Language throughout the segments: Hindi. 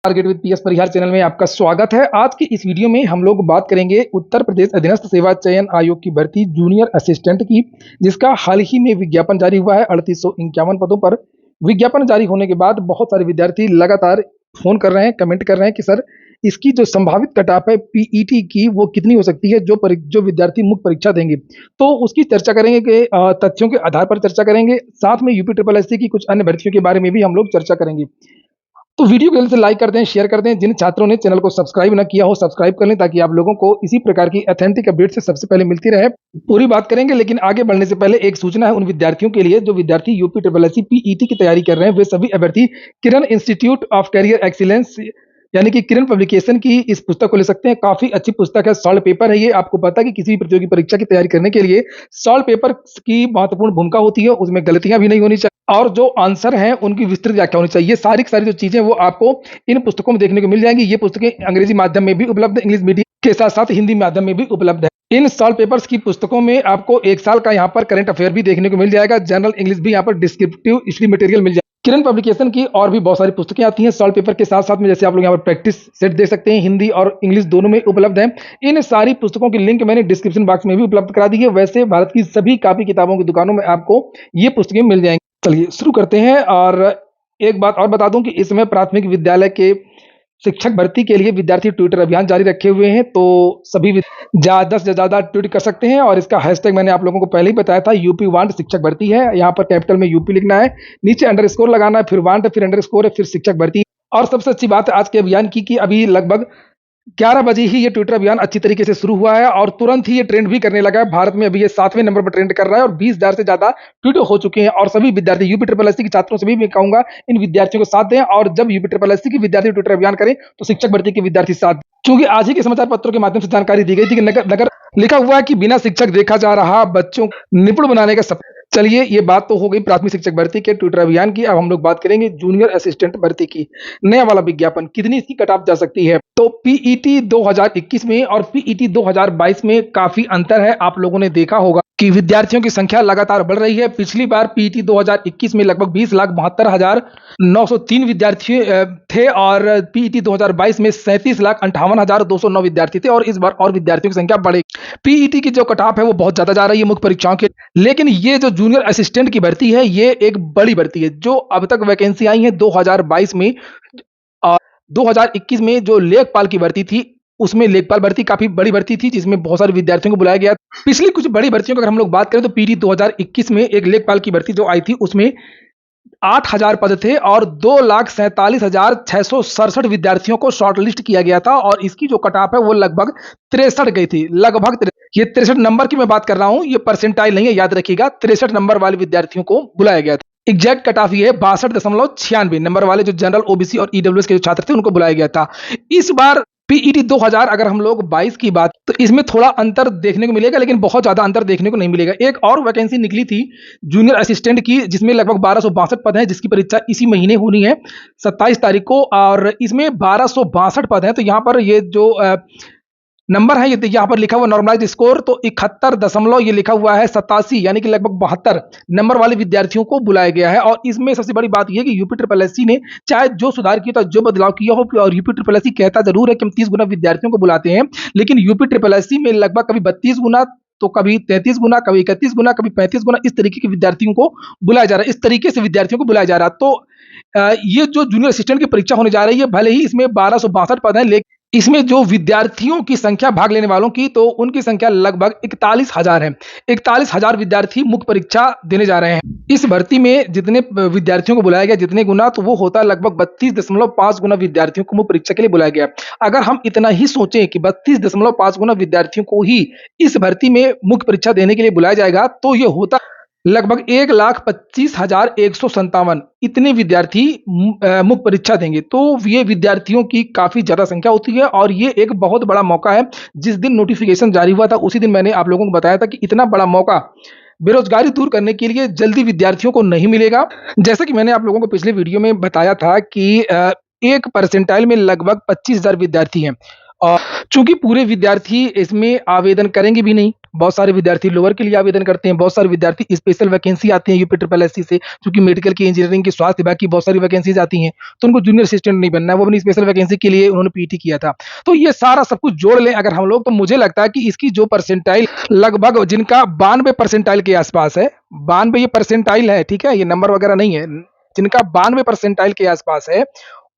Target with PS Parihar channel में आपका स्वागत है। आज की इस वीडियो में हम लोग बात करेंगे उत्तर प्रदेश अधीनस्थ सेवा चयन आयोग की भर्ती जूनियर असिस्टेंट की, जिसका हाल ही में विज्ञापन जारी हुआ है। 3851 पदों पर विज्ञापन जारी होने के बाद बहुत सारे विद्यार्थी लगातार फोन कर रहे हैं, कमेंट कर रहे हैं कि सर इसकी जो संभावित कट-ऑफ है पीईटी की वो कितनी हो सकती है, जो विद्यार्थी मुख्य परीक्षा देंगे। तो उसकी चर्चा करेंगे कि तथ्यों के आधार पर चर्चा करेंगे। साथ में यूपी ट्रिपल एससी की कुछ अन्य भर्तियों के बारे में भी हम लोग चर्चा करेंगे। तो वीडियो को जल्द से लाइक कर दें, शेयर कर दें। जिन छात्रों ने चैनल को सब्सक्राइब ना किया हो सब्सक्राइब कर लें, ताकि आप लोगों को इसी प्रकार की ऑथेंटिक अपडेट से सबसे पहले मिलती रहे। पूरी बात करेंगे, लेकिन आगे बढ़ने से पहले एक सूचना है उन विद्यार्थियों के लिए जो विद्यार्थी यूपी ट्रिपल एससी पीईटी की तैयारी कर रहे हैं। वे सभी अभ्यर्थी किरण इंस्टीट्यूट ऑफ कैरियर एक्सीलेंस यानी कि किरण पब्लिकेशन की इस पुस्तक को ले सकते हैं। काफी अच्छी पुस्तक है, सॉल्व पेपर है ये। आपको पता है कि किसी भी प्रतियोगी परीक्षा की तैयारी करने के लिए सॉल्व पेपर की महत्वपूर्ण भूमिका होती है, उसमें गलतियां भी नहीं होनी चाहिए और जो आंसर हैं उनकी विस्तृत व्याख्या होनी चाहिए। सारी की सारी जो चीजें वो आपको इन पुस्तकों में देखने को मिल जाएंगी। ये पुस्तकें अंग्रेजी माध्यम में भी उपलब्ध है, इंग्लिश मीडियम के साथ साथ हिंदी माध्यम में भी उपलब्ध है। इन सॉल्व पेपर्स की पुस्तकों में आपको 1 साल का यहाँ पर करंट अफेयर भी देखने को मिल जाएगा। जनरल इंग्लिश भी यहाँ पर डिस्क्रिप्टिव हिस्ट्री मटेरियल मिल जाएगा। किरण पब्लिकेशन की और भी बहुत सारी पुस्तकें आती हैं सॉल्व पेपर के साथ साथ में, जैसे आप लोग यहाँ पर प्रैक्टिस सेट देख सकते हैं, हिंदी और इंग्लिश दोनों में उपलब्ध है। इन सारी पुस्तकों की लिंक मैंने डिस्क्रिप्शन बॉक्स में भी उपलब्ध करा दी है। वैसे भारत की सभी कॉपी किताबों की दुकानों में आपको ये पुस्तकें मिल जाएंगी। चलिए शुरू करते हैं। और एक बात और बता दूं कि इस समय प्राथमिक विद्यालय के शिक्षक भर्ती के लिए विद्यार्थी ट्विटर अभियान जारी रखे हुए हैं, तो सभी ज्यादा से ज्यादा ट्वीट कर सकते हैं। और इसका हैशटैग मैंने आप लोगों को पहले ही बताया था, यूपी वांट शिक्षक भर्ती है। यहाँ पर कैपिटल में यूपी लिखना है, नीचे अंडरस्कोर लगाना है, फिर वांट, फिर अंडरस्कोर है, फिर शिक्षक भर्ती। और सबसे अच्छी बात आज के अभियान की कि अभी लगभग 11 बजे ही ये ट्विटर अभियान अच्छी तरीके से शुरू हुआ है और तुरंत ही ये ट्रेंड भी करने लगा है। भारत में अभी ये 7वें नंबर पर ट्रेंड कर रहा है और 20,000 से ज्यादा ट्वीट हो चुके हैं। और सभी विद्यार्थी यूपी ट्रिपल एससी के छात्रों से भी मैं कहूंगा इन विद्यार्थियों को साथ दें। और जब यूपी ट्रिपल एससी के विद्यार्थी ट्विटर अभियान करें तो शिक्षक भर्ती के विद्यार्थी साथ दें। क्योंकि आज ही के समाचार पत्रों के माध्यम से जानकारी दी गई थी कि नगर लिखा हुआ है कि बिना शिक्षक देखा जा रहा बच्चों निपुण बनाने का सपना। चलिए ये बात तो हो गई प्राथमिक शिक्षक भर्ती के ट्विटर अभियान की। अब हम लोग बात करेंगे जूनियर असिस्टेंट भर्ती की। नया वाला विज्ञापन, कितनी इसकी कट ऑफ जा सकती है। तो पीईटी 2021 में और पीईटी 2022 में काफी अंतर है। आप लोगों ने देखा होगा कि विद्यार्थियों की संख्या लगातार बढ़ रही है। पिछली बार पीईटी 2021 में लगभग 20,72,903 विद्यार्थी थे और पीईटी 2022 में 37,58,209 विद्यार्थी थे। और इस बार और विद्यार्थियों की संख्या बढ़ेगी। पीईटी की जो कट ऑफ है वो बहुत ज्यादा जा रही है मुख्य परीक्षाओं के, लेकिन ये जो जूनियर असिस्टेंट की भर्ती है ये एक बड़ी भर्ती है। जो अब तक वैकेंसी आई है 2022 में और 2021 में जो लेखपाल की भर्ती थी, उसमें लेखपाल भर्ती काफी बड़ी भर्ती थी, जिसमें बहुत सारे विद्यार्थियों को बुलाया गया। पिछली कुछ बड़ी भर्तियों की अगर हम लोग बात करें तो पीटी 2021 में एक लेखपाल की भर्ती जो आई थी उसमें 8,000 पद थे और 2,47,667 विद्यार्थियों को शॉर्टलिस्ट किया गया था। और इसकी जो कट ऑफ है वो लगभग 63 गई थी। ये 63 नंबर की मैं बात कर रहा हूं, ये परसेंटाइल नहीं है, याद रखिएगा। 63 नंबर वाले विद्यार्थियों को बुलाया गया था। एग्जैक्ट कट ऑफ ये है 62.96 नंबर वाले जो जनरल ओबीसी और ईडब्ल्यूएस के जो छात्र थे उनको बुलाया गया था। इस बार पीईटी 2000 अगर हम लोग 22 की बात तो इसमें थोड़ा अंतर देखने को मिलेगा, लेकिन बहुत ज्यादा अंतर देखने को नहीं मिलेगा। एक और वैकेंसी निकली थी जूनियर असिस्टेंट की, जिसमें लगभग 1262 पद हैं, जिसकी परीक्षा इसी महीने होनी है 27 तारीख को। और इसमें 1262 पद हैं। तो यहाँ पर ये जो नंबर है, ये यहाँ पर लिखा हुआ नॉर्मलाइज स्कोर तो 71 दशमलव ये लिखा हुआ है 87 यानी कि लगभग 72 नंबर वाले विद्यार्थियों को बुलाया गया है। और इसमें सबसे बड़ी बात यह है कि यूपी ट्रिपल एससी ने चाहे जो सुधार किया था, जो बदलाव किया हो, और यूपी ट्रिपल एससी कहता जरूर है कि हम 30 गुना विद्यार्थियों को बुलाते हैं, लेकिन यूपी ट्रिपल एससी में लगभग कभी 32 गुना तो कभी 33 गुना, कभी 31 गुना, कभी 35 गुना, इस तरीके के विद्यार्थियों को बुलाया जा रहा है। इस तरीके से विद्यार्थियों को बुलाया जा रहा है। तो ये जो जूनियर असिस्टेंट की परीक्षा होने जा रही है, भले ही इसमें 1262 पद है, लेकिन इसमें जो विद्यार्थियों की संख्या भाग लेने वालों की तो उनकी संख्या लगभग 41,000 है। 41,000 विद्यार्थी मुख्य परीक्षा देने जा रहे हैं। इस भर्ती में जितने विद्यार्थियों को बुलाया गया, जितने गुना, तो वो होता है लगभग 32.5 गुना विद्यार्थियों को मुख्य परीक्षा के लिए बुलाया गया। अगर हम इतना ही सोचें कि 32.5 गुना विद्यार्थियों को ही इस भर्ती में मुख्य परीक्षा देने के लिए बुलाया जाएगा तो ये होता लगभग 1,25,157 इतने विद्यार्थी मुख्य परीक्षा देंगे। तो ये विद्यार्थियों की काफी ज्यादा संख्या होती है और ये एक बहुत बड़ा मौका है। जिस दिन नोटिफिकेशन जारी हुआ था उसी दिन मैंने आप लोगों को बताया था कि इतना बड़ा मौका बेरोजगारी दूर करने के लिए जल्दी विद्यार्थियों को नहीं मिलेगा। जैसा कि मैंने आप लोगों को पिछले वीडियो में बताया था कि एक परसेंटाइल में लगभग 25,000 विद्यार्थी हैं और चूंकि पूरे विद्यार्थी इसमें आवेदन करेंगे भी नहीं, बहुत सारे विद्यार्थी लोअर के लिए आवेदन करते हैं, बहुत सारे विद्यार्थी स्पेशल वैकेंसी आती है यूपी ट्रिपल एससी से, क्योंकि मेडिकल की, इंजीनियरिंग की, स्वास्थ्य विभाग की बहुत सारी वैकेंसीज आती हैं, तो उनको जूनियर असिस्टेंट नहीं बनना है, वो अपनी स्पेशल वैकेंसी के लिए उन्होंने पीटी किया था। तो ये सारा सब कुछ जोड़ लें अगर हम लोग, तो मुझे लगता है कि इसकी जो परसेंटाइल लगभग जिनका 92 परसेंटाइल के आसपास है, 92 ये परसेंटाइल है, ठीक है, ये नंबर वगैरह नहीं है, जिनका 92 परसेंटाइल के आसपास है,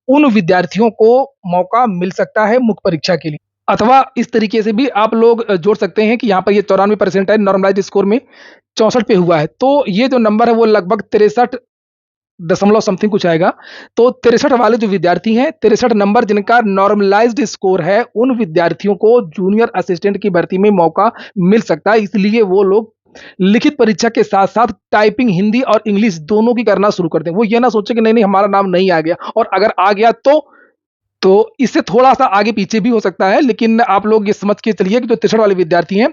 उन विद्यार्थियों को मौका मिल सकता है मुख्य परीक्षा के लिए। अथवा इस तरीके से भी आप लोग जोड़ सकते हैं कि यहाँ पर ये 94 परसेंटाइल नॉर्मलाइज्ड स्कोर में 64 पे हुआ है, तो ये जो नंबर है वो लगभग 63 दशमलव समथिंग कुछ आएगा। तो 63 वाले जो विद्यार्थी हैं, 63 नंबर जिनका नॉर्मलाइज्ड स्कोर है, उन विद्यार्थियों को जूनियर असिस्टेंट की भर्ती में मौका मिल सकता है। इसलिए वो लोग लिखित परीक्षा के साथ साथ टाइपिंग हिंदी और इंग्लिश दोनों की करना शुरू कर दें। वो ये ना सोचे कि नहीं नहीं हमारा नाम नहीं आ गया, और अगर आ गया तो इससे थोड़ा सा आगे पीछे भी हो सकता है, लेकिन आप लोग ये समझ के चलिए कि जो 63 वाले विद्यार्थी हैं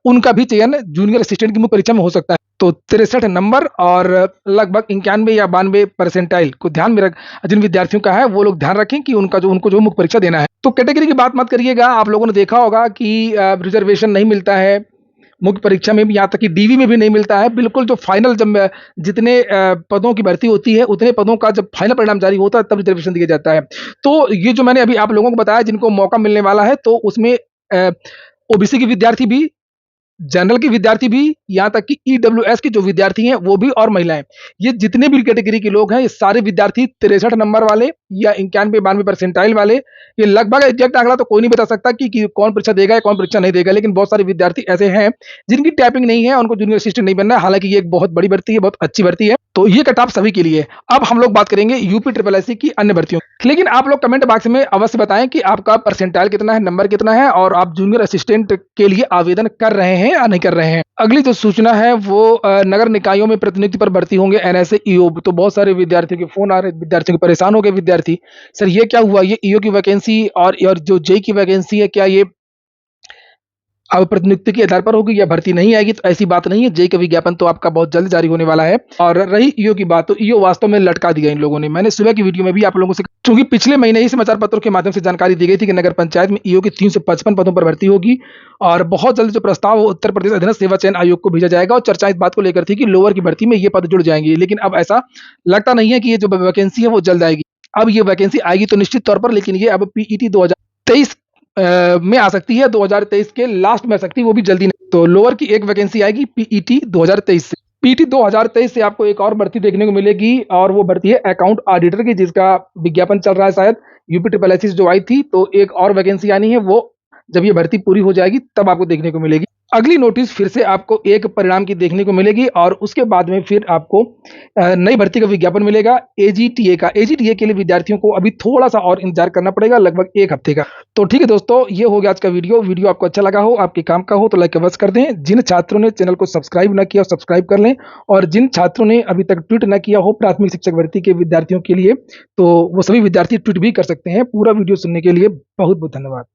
उनका भी चयन जूनियर असिस्टेंट की मुख्य परीक्षा में हो सकता है। तो 63 नंबर और लगभग 91 या 92 परसेंटाइल को ध्यान में रख, जिन विद्यार्थियों का है वो लोग ध्यान रखें कि उनको जो मुख्य परीक्षा देना है। तो कैटेगरी की बात मत करिएगा, आप लोगों ने देखा होगा कि रिजर्वेशन नहीं मिलता है मुख्य परीक्षा में भी, यहाँ तक कि डीवी में भी नहीं मिलता है। बिल्कुल जो फाइनल जब जितने पदों की भर्ती होती है, उतने पदों का जब फाइनल परिणाम जारी होता है तब रिजर्वेशन दिया जाता है। तो ये जो मैंने अभी आप लोगों को बताया जिनको मौका मिलने वाला है, तो उसमें ओबीसी के विद्यार्थी भी, जनरल के विद्यार्थी भी, यहाँ तक कि ईडब्ल्यूएस के जो विद्यार्थी हैं वो भी, और महिलाएं, ये जितने भी कैटेगरी के लोग हैं, ये सारे विद्यार्थी 63 नंबर वाले या 91-92 परसेंटाइल वाले, ये लगभग एग्जैक्ट आंकड़ा तो कोई नहीं बता सकता कि कौन परीक्षा देगा या कौन परीक्षा नहीं देगा, लेकिन बहुत सारे विद्यार्थी ऐसे हैं जिनकी टाइपिंग नहीं है, उनको जूनियर असिस्टेंट नहीं बनना है। हालांकि ये एक बहुत बड़ी भर्ती है, बहुत अच्छी भर्ती है, तो ये कट ऑफ सभी के लिए। अब हम लोग बात करेंगे यूपी ट्रिपल एससी की अन्य भर्तियों, लेकिन आप लोग कमेंट बॉक्स में अवश्य बताएं कि आपका परसेंटाइल कितना है, नंबर कितना है, और आप जूनियर असिस्टेंट के लिए आवेदन कर रहे हैं या नहीं कर रहे हैं। अगली जो सूचना है वो नगर निकायों में प्रतिनियुक्ति पर भर्ती होंगे एनएसए ईओ। तो बहुत सारे विद्यार्थियों के फोन आ रहे, विद्यार्थियों के परेशान हो गए विद्यार्थी, सर ये क्या हुआ, ये ईओ की वैकेंसी और जो जेई की वैकेंसी है, क्या ये अब प्रतिनियुक्ति के आधार पर होगी या भर्ती नहीं आएगी? तो ऐसी बात नहीं है, जेई का विज्ञापन तो आपका बहुत जल्द जारी होने वाला है। और रही ईओ की बात, तो ईओ वास्तव में लटका दिया इन लोगों ने। मैंने सुबह की वीडियो में भी आप लोगों से, क्योंकि पिछले महीने ही समाचार पत्रों के माध्यम से जानकारी दी गई थी कि नगर पंचायत में ईओ की 355 पदों पर भर्ती होगी, और बहुत जल्द जो प्रस्ताव वो उत्तर प्रदेश अधीनस्थ सेवा चयन आयोग को भेजा जाएगा। और चर्चा इस बात को लेकर थी कि लोअर की भर्ती में ये पद जुड़ जाएंगे, लेकिन अब ऐसा लगता नहीं है कि ये जो वैकेंसी है वो जल्द आएगी। अब ये वैकेंसी आएगी तो निश्चित तौर पर, लेकिन ये अब पीईटी 2023 में आ सकती है, 2023 के लास्ट में आ सकती है, वो भी जल्दी नहीं। तो लोअर की एक वैकेंसी आएगी पीईटी 2023 से। पीईटी 2023 से आपको एक और भर्ती देखने को मिलेगी, और वो भर्ती है अकाउंट ऑडिटर की, जिसका विज्ञापन चल रहा है शायद यूपी ट्रिपल एससी जो आई थी। तो एक और वैकेंसी आनी है, वो जब ये भर्ती पूरी हो जाएगी तब आपको देखने को मिलेगी। अगली नोटिस फिर से आपको एक परिणाम की देखने को मिलेगी, और उसके बाद में फिर आपको नई भर्ती का विज्ञापन मिलेगा एजीटीए का। एजीटीए के लिए विद्यार्थियों को अभी थोड़ा सा और इंतजार करना पड़ेगा, लगभग 1 हफ्ते का। तो ठीक है दोस्तों, ये हो गया आज का वीडियो आपको अच्छा लगा हो, आपके काम का हो, तो लाइक अवश्य कर दें। जिन छात्रों ने चैनल को सब्सक्राइब ना किया, सब्सक्राइब कर लें, और जिन छात्रों ने अभी तक ट्वीट ना किया हो प्राथमिक शिक्षक भर्ती के विद्यार्थियों के लिए, तो वो सभी विद्यार्थी ट्वीट भी कर सकते हैं। पूरा वीडियो सुनने के लिए बहुत बहुत धन्यवाद।